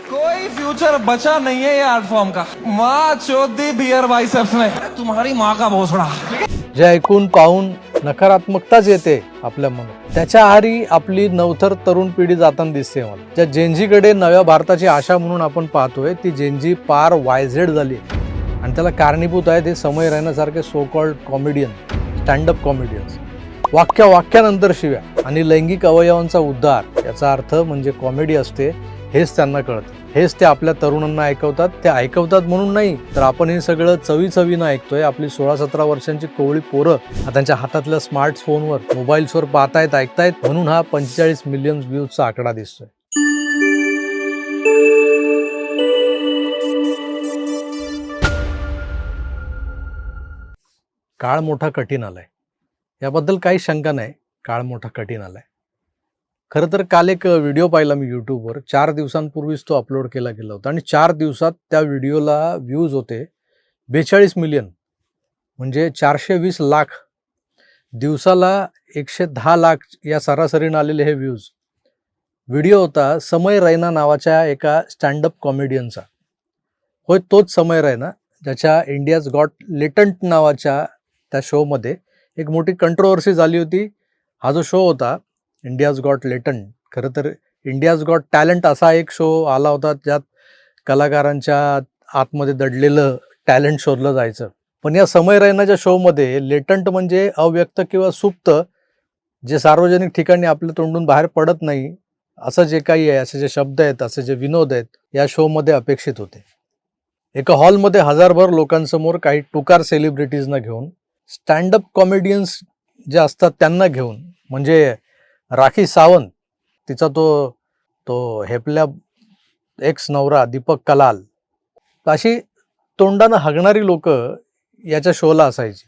कोई फ्यूचर बचा नहीं है ये आर्ट फॉर्म का। माँ चौधी बियर बाइसेप्स ने तुम्हारी माँ का भोसड़ा। जे ऐकून पाहून नकारात्मकताच येते आपल्या मनात, त्याच्या आहारी आपली नवथर तरुण पिढी जाताना दिसते मला. ज्या जेनजीकडे नव्या भारताची आशा म्हणून आपण पाहतोय, ती जेनजी पार वायझेड झाली आणि त्याला कारणीभूत आहे ते समय राहण्यासारखे so called comedian, standup comedians. वाक्यानंतर शिव्या आणि लैंगिक अवयवांचा उद्धार, याचा अर्थ म्हणजे कॉमेडी असते हेच त्यांना कळतं. हेच ते आपल्या तरुणांना ऐकवतात. ते ऐकवतात म्हणून नाही, तर आपण हे सगळं चवीनं ऐकतोय. आपली 16-17 वर्षांची कोवळी पोरं त्यांच्या हातातल्या स्मार्टफोनवर, मोबाईल्सवर पाहतायत, ऐकतायत, म्हणून हा 45 मिलियन व्ह्यूजचा आकडा दिसतोय. काळ मोठा कठीण आलाय, याबद्दल काही शंका नाही. काळ मोठा कठीण आलाय. खरं तर काल एक व्हिडिओ पाहिला मी यूट्यूबवर. 4 दिवसांपूर्वीच तो अपलोड केला गेला होता आणि 4 दिवसात त्या व्हिडिओला व्ह्यूज होते 42 मिलियन, म्हणजे 420 लाख. दिवसाला 110 लाख या सरासरीनं आलेले हे व्ह्यूज. व्हिडिओ होता समय रैना नावाच्या एका स्टँडअप कॉमेडियनचा. होय, तोच समय रैना ज्याच्या इंडियाज गॉट लेटंट नावाच्या त्या शोमध्ये एक मोठी कंट्रोवर्सी झाली होती. हा जो शो होता इंडियाज गॉट लेटंट, खरं तर इंडियाज गॉट टॅलेंट असा एक शो आला होता, ज्यात कलाकारांच्या आतमध्ये दडलेलं टॅलेंट शोधलं जायचं. पण या समय रैनाच्या शोमध्ये लेटंट म्हणजे अव्यक्त किंवा सुप्त, जे सार्वजनिक ठिकाणी आपल्या तोंडून बाहेर पडत नाही, असं जे काही आहे, असे जे शब्द आहेत, असे जे विनोद आहेत, या शोमध्ये अपेक्षित होते. एका हॉलमध्ये हजारभर लोकांसमोर काही टुकार सेलिब्रिटीजना घेऊन, स्टँडअप कॉमेडियन्स जे असतात त्यांना घेऊन, म्हणजे राखी सावंत, तिचा तो हेपल्या एक्स नवरा दीपक कलाल, अशी तोंडानं हगणारी लोक याच्या शोला असायची.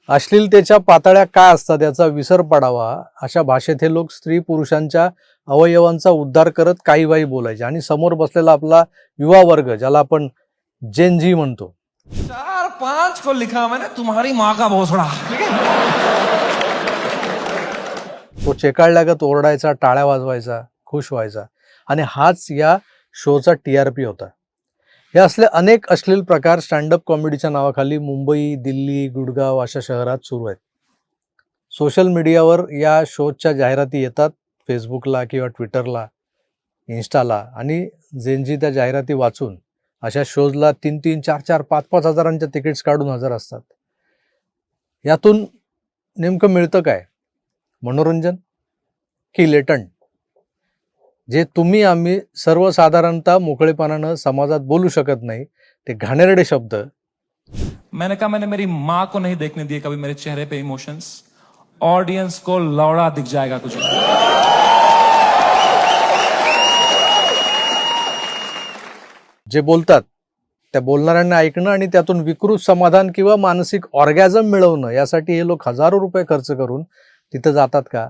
अश्लीलतेच्या पातळ्या काय असतात याचा विसर पडावा अशा भाषेत हे लोक स्त्री पुरुषांच्या अवयवांचा उद्धार करत काही बाई बोलायचे. आणि समोर बसलेला आपला युवा वर्ग, ज्याला आपण जेन जी म्हणतो, 4-5 को लिखा मैंने तुम्हारी माँ का भोसड़ा. तो चेकाळल्यागत ओरडायचा, टाळ्या वाजवायचा, खुश व्हायचा. आणि हाच या शोचा TRP होता. हे असले अनेक अश्लील प्रकार स्टँडअप कॉमेडीच्या नावाखाली मुंबई, दिल्ली, गुडगाव अशा शहरात सुरू आहेत. सोशल मीडियावर या शोच्या जाहिराती येतात, फेसबुकला किंवा ट्विटरला, इन्स्टाला, आणि जेनजी त्या जाहिराती वाचून अशा शोजला 3-3, 4-4, 5-5 हजारांच्या तिकीट्स काढून हजर असतात. यातून नेमकं मिळतं काय? मनोरंजन की लेटंट? जे तुम्ही आम्ही सर्वसाधारणतः मोकळेपणानं समाजात बोलू शकत नाही, ते घाणेरडे शब्द. मैंने कहा मैंने मेरी माँ को नहीं देखने दिए कभी मेरे चेहरे पे इमोशंस. ऑडियंस को लौड़ा दिख जाएगा कुछ. जे बोलतात त्या बोलणाऱ्यांना ऐकणं आणि त्यातून विकृत समाधान किंवा मानसिक ऑर्गॅझम मिळवणं, यासाठी हे लोक हजारो रुपये खर्च करून तिथं जातात का?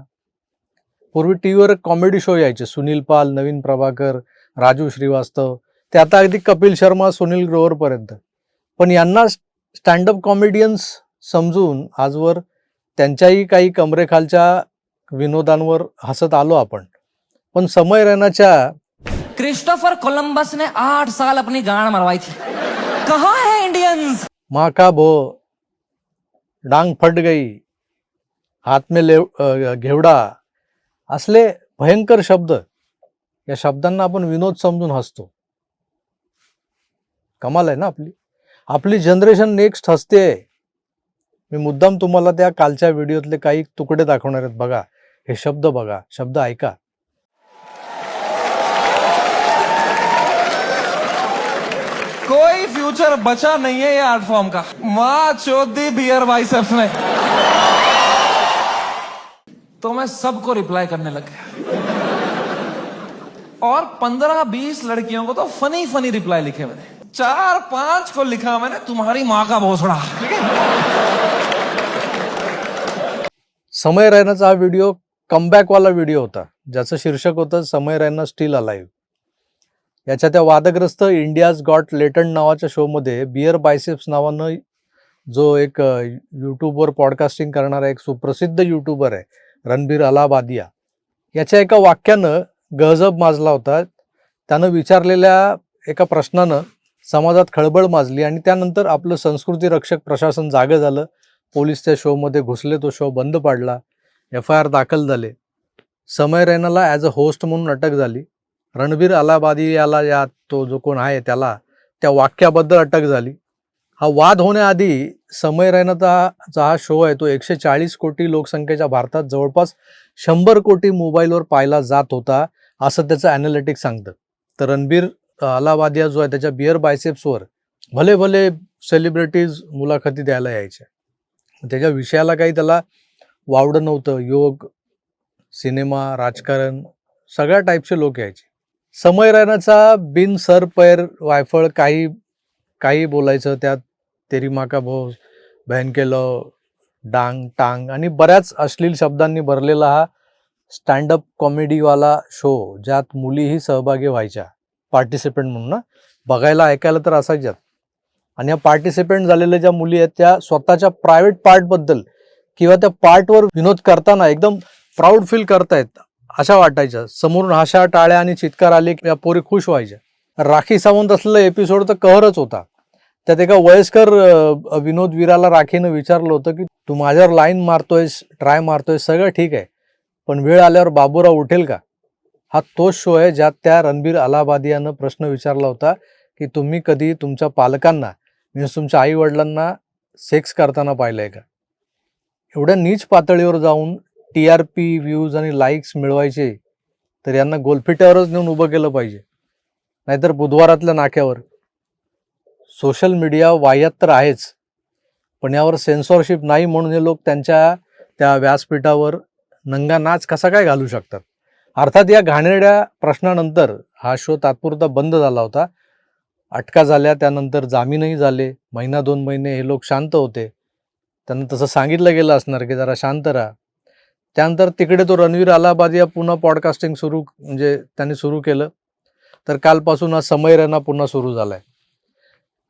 पूर्वी टीव्हीवर कॉमेडी शो यायचे, सुनील पाल, नवीन प्रभाकर, राजू श्रीवास्तव, ते आता अगदी कपिल शर्मा, सुनील ग्रोवरपर्यंत. पण यांना स्टँडअप कॉमेडियन्स समजून आजवर त्यांच्याही काही कमरेखालच्या विनोदांवर हसत आलो आपण. पण समय रैनाच्या क्रिस्टोफर कोलंबस ने 8 साल अपनी गांड मरवाई थी. कहाँ है इंडियंस? माँ का भो, डांग फट गई, हात में घेवडा, असले भयंकर शब्द, या शब्दांना आपण विनोद समजून हसतो. कमाल आहे ना आपली जनरेशन नेक्स्ट हसते. मी मुद्दाम तुम्हाला त्या कालच्या व्हिडिओतले काही तुकडे दाखवणार आहेत. बघा, हे शब्द बघा, शब्द ऐका. कोई फ्यूचर बचा नहीं है ये आर्ट फॉर्म का. माँ चौधी बियर बाइसेप्स ने. तो मैं सबको रिप्लाई करने लग गया और 15-20 लड़कियों को तो फनी रिप्लाई लिखे मैंने. 4-5 को लिखा मैंने तुम्हारी माँ का भोसड़ा. समय रैनाचा हा व्हिडिओ कमबॅकवाला व्हिडिओ होता, ज्याचं शीर्षक होतं समय रैना स्टील अलाइव्ह. याच्या त्या वादग्रस्त इंडियाज गॉट लेटंट नावाच्या शोमध्ये बियर बायसेप्स नावानं, जो एक यूट्यूबवर पॉडकास्टिंग करणारा एक सुप्रसिद्ध यूट्यूबर आहे, रणबीर अलाहाबादिया, याच्या एका वाक्यानं गजब माजला होता. त्यानं विचारलेल्या एका प्रश्नानं समाजात खळबळ माजली आणि त्यानंतर आपलं संस्कृती रक्षक प्रशासन जागं झालं. पोलीस त्या शोमध्ये घुसले, तो शो बंद पाडला, FIR दाखल झाले. समय रैनाला ॲज अ होस्ट म्हणून अटक झाली. रणबीर अलाहाबादी याला या तो जो कोण आहे त्याला त्या वाक्याबद्दल अटक झाली. हा वाद होण्याआधी समय रैनाचा हा शो आहे तो 140 कोटी लोकसंख्येच्या भारतात जवळपास 100 कोटी मोबाईलवर पाहिला जात होता, असं त्याचं ॲनालिटिक्स सांगतं. तर रणबीर अलाहाबादिया जो आहे त्याच्या बिअर बायसेप्सवर भले भले सेलिब्रिटीज मुलाखती द्यायला यायच्या. त्याच्या विषयाला काही त्याला वावडं नव्हतं. योग, सिनेमा, राजकारण सगळ्या टाईपचे लोक यायचे. समय रैनाचा बिन सर पैर वायफळ काही बोलायचं, त्यात तेरी माँ का भोज, बहन के लो, डांग टांग आणि बऱ्याच अश्लील शब्दांनी भरलेला हा स्टँडअप कॉमेडीवाला शो, ज्यात मुलीही सहभागी व्हायच्या पार्टिसिपेंट म्हणून ना, बघायला ऐकायला तर असायच्यात. आणि या पार्टिसिपेंट झालेल्या ज्या मुली आहेत त्या स्वतःच्या प्रायव्हेट पार्टबद्दल किंवा त्या पार्टवर विनोद करताना एकदम प्राऊड फील करतायत अशा वाटायच्या. समोरून हाशा, टाळ्या आणि चित्कार आले की या पोरी खुश व्हायच्या. राखी सावंत असलेला एपिसोड तर कहरच होता. त्यात एका वयस्कर विनोदवीराला राखीनं विचारलं होतं की तू माझ्यावर लाईन मारतोयस, ट्राय मारतोयस, सगळं ठीक आहे, पण वेळ आल्यावर बाबूराव उठेल का? हा तोच शो आहे ज्यात त्या रणबीर अलाहाबादियानं प्रश्न विचारला होता की तुम्ही कधी तुमच्या पालकांना म्हणजे तुमच्या आई वडिलांना सेक्स करताना पाहिलंय का? एवढ्या नीच पातळीवर जाऊन TRP, व्ह्यूज आणि लाईक्स मिळवायचे तर यांना गोलफिट्यावरच नेऊन उभं केलं पाहिजे, नाहीतर बुधवारातल्या नाक्यावर. सोशल मीडिया वाह्यात तर आहेच, पण यावर सेन्सॉरशिप नाही म्हणून हे लोक त्यांच्या त्या व्यासपीठावर नंगा नाच कसा काय घालू शकतात? अर्थात या घाणेरड्या प्रश्नानंतर हा शो तात्पुरता बंद झाला होता. अटका झाल्या, त्यानंतर जामीनही झाले. 1-2 महिने हे लोक शांत होते. त्यांना तसं सांगितलं गेलं असणार की जरा शांत राहा. त्यानंतर तिकडे तो रणवीर अलाहाबादिया पुन्हा पॉडकास्टिंग त्यांनी सुरू केलं. तर कालपासून हा समय रैना पुन्हा सुरू झालाय.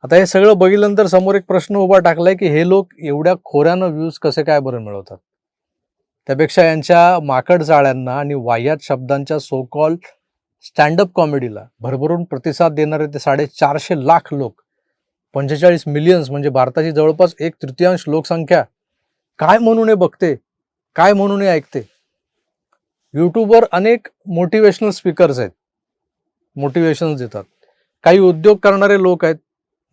आता हे सगळं बघितल्यानंतर समोर एक प्रश्न उभा टाकलाय की हे लोक एवढ्या खोऱ्यानं व्ह्यूज कसे काय बरं मिळवतात? त्यापेक्षा यांच्या माकड चाळ्यांना आणि वाह्यात शब्दांच्या सो कॉल स्टँडअप कॉमेडीला भरभरून प्रतिसाद देणारे ते 450 लाख लोक, 45 मिलियन्स म्हणजे भारताची जवळपास 1/3 लोकसंख्या काय म्हणून हे बघते, काय म्हणून हे ऐकते? यूट्यूबवर अनेक मोटिवेशनल स्पीकर्स आहेत, मोटिवेशन्स देतात. काही उद्योग करणारे लोक आहेत,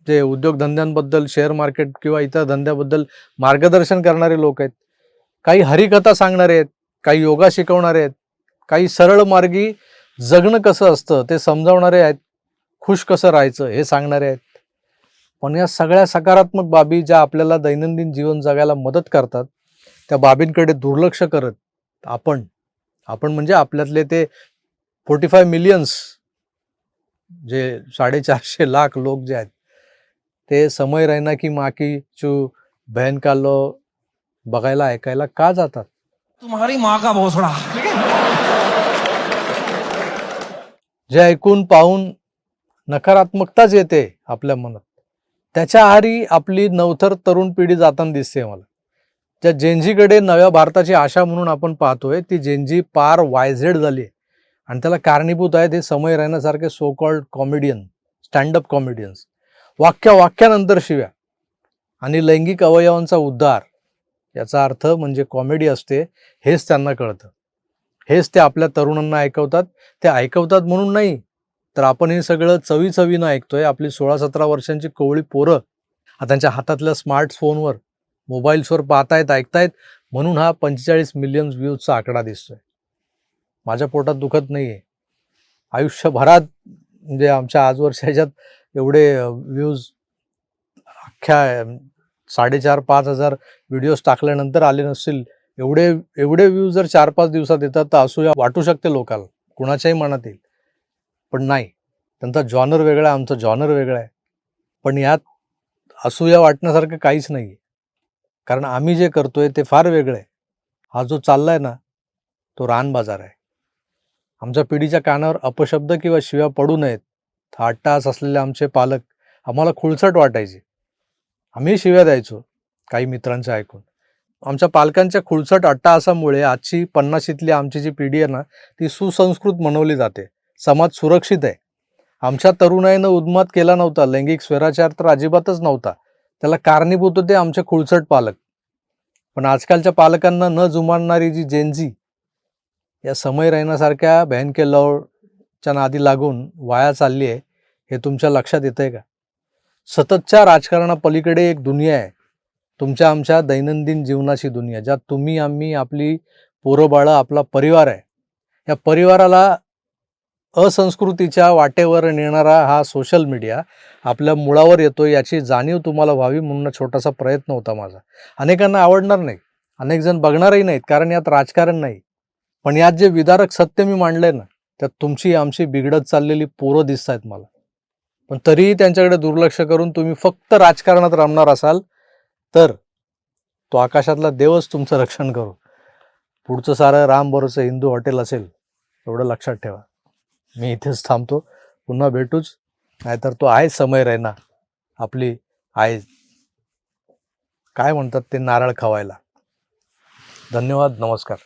जे उद्योगधंद्यांबद्दल, शेअर मार्केट किंवा इतर धंद्याबद्दल मार्गदर्शन करणारे लोक आहेत. काही हरिकथा सांगणारे आहेत, काही योगा शिकवणारे आहेत, काही सरळ मार्गी जगणं कसं असतं ते समजावणारे आहेत, खुश कसं राहायचं हे सांगणारे आहेत. पण या सगळ्या सकारात्मक बाबी ज्या आपल्याला दैनंदिन जीवन जगायला मदत करतात, त्या बाबींकडे दुर्लक्ष करत आपण म्हणजे आपल्यातले ते 45 मिलियन्स जे 450 लाख लोक जे आहेत ते समय रैना की माँ की चू, बहन का लो बघायला ऐकायला का जातात? तुम्हारी माँ का भोसड़ा. जे ऐकून पाहून नकारात्मकताच येते आपल्या मनात, त्याच्या आहारी आपली नवथर तरुण पिढी जाताना दिसते मला. ज्या जेनझीकडे नव्या भारताची आशा म्हणून आपण पाहतोय, ती जेनझी पार वायझेड झाली आहे आणि त्याला कारणीभूत आहेत हे समय रैनासारखे so called comedian, standup comedians. वाक्यानंतर शिव्या आणि लैंगिक अवयवांचा उद्धार याचा अर्थ म्हणजे कॉमेडी असते हेच त्यांना कळतं. हेच ते आपल्या तरुणांना ऐकवतात. ते ऐकवतात म्हणून नाही, तर आपण हे सगळं चवीनं ऐकतोय. आपली 16-17 वर्षांची कोवळी पोरं त्यांच्या हातातल्या स्मार्टफोनवर, मोबाईल्सवर पाहतायत, ऐकतायत, म्हणून हा 45 मिलियन व्ह्यूजचा आकडा दिसतोय. माझ्या पोटात दुखत नाहीये. आयुष्यभरात म्हणजे आमच्या आजवरच्या ह्याच्यात एवढे व्ह्यूज अख्ख्या 4,500-5,000 व्हिडिओज टाकल्यानंतर आले नसतील. एवढे व्ह्यूज जर 4-5 दिवसात येतात तर असूया वाटू शकते लोकांना, कुणाच्याही मनात येईल. पण नाही, त्यांचा जॉनर वेगळा आहे, आमचा जॉनर वेगळा आहे. पण यात असूया वाटण्यासारखं काहीच नाही आहे, कारण आम्ही जे करतोय ते फार वेगळं आहे. हा जो चाललाय ना तो रान बाजार आहे. आमच्या पिढीच्या कानावर अपशब्द किंवा शिव्या पडू नयेत हा अट्टहास असलेले आमचे पालक आम्हाला खुळचट वाटायचे. आम्ही शिव्या द्यायचो काही मित्रांच्या ऐकून. आमच्या पालकांच्या खुळचट अट्टहासामुळे आजची 50शीतली आमची जी पिढी आहे ना ती सुसंस्कृत म्हणवली जाते. समाज सुरक्षित आहे. आमच्या तरुणाईनं उन्माद केला नव्हता, लैंगिक स्वैराचार तर अजिबातच नव्हता. त्याला कारणीभूत होते आमचे खुळचट पालक. पण आजकालच्या पालकांना न जुमानणारी जी जेनझी या समय रैनासारख्या बहनके लवच्या नादी लागून वाया चालली आहे, हे तुमच्या लक्षात येतंय का? सततच्या राजकारणापलीकडे एक दुनिया आहे, तुमच्या आमच्या दैनंदिन जीवनाची दुनिया, ज्यात तुम्ही, आम्ही, आपली पोरं बाळं, आपला परिवार आहे. या परिवाराला असंस्कृतीच्या वाटेवर नेणारा हा सोशल मीडिया आपल्या मुळावर येतो, याची जाणीव तुम्हाला व्हावी म्हणून छोटासा प्रयत्न होता माझा. अनेकांना आवडणार नाही, अनेक जण बघणारही नाहीत, कारण यात राजकारण नाही. पण यात जे विदारक सत्य मी मांडलंय ना, त्यात तुमची आमची बिघडत चाललेली पोरं दिसत आहेत मला. पण तरीही त्यांच्याकडे दुर्लक्ष करून तुम्ही फक्त राजकारणात रमणार असाल तर तो आकाशातला देवच तुमचं रक्षण करू. पुढचं सारं राम भरोसे हिंदू हॉटेल असेल, एवढं लक्षात ठेवा. मी इथेच थांबतो, पुन्हा भेटूच. नाहीतर तो आहे समय रैना, आपली आहे काय म्हणतात ते नारळ खवायला. धन्यवाद, नमस्कार.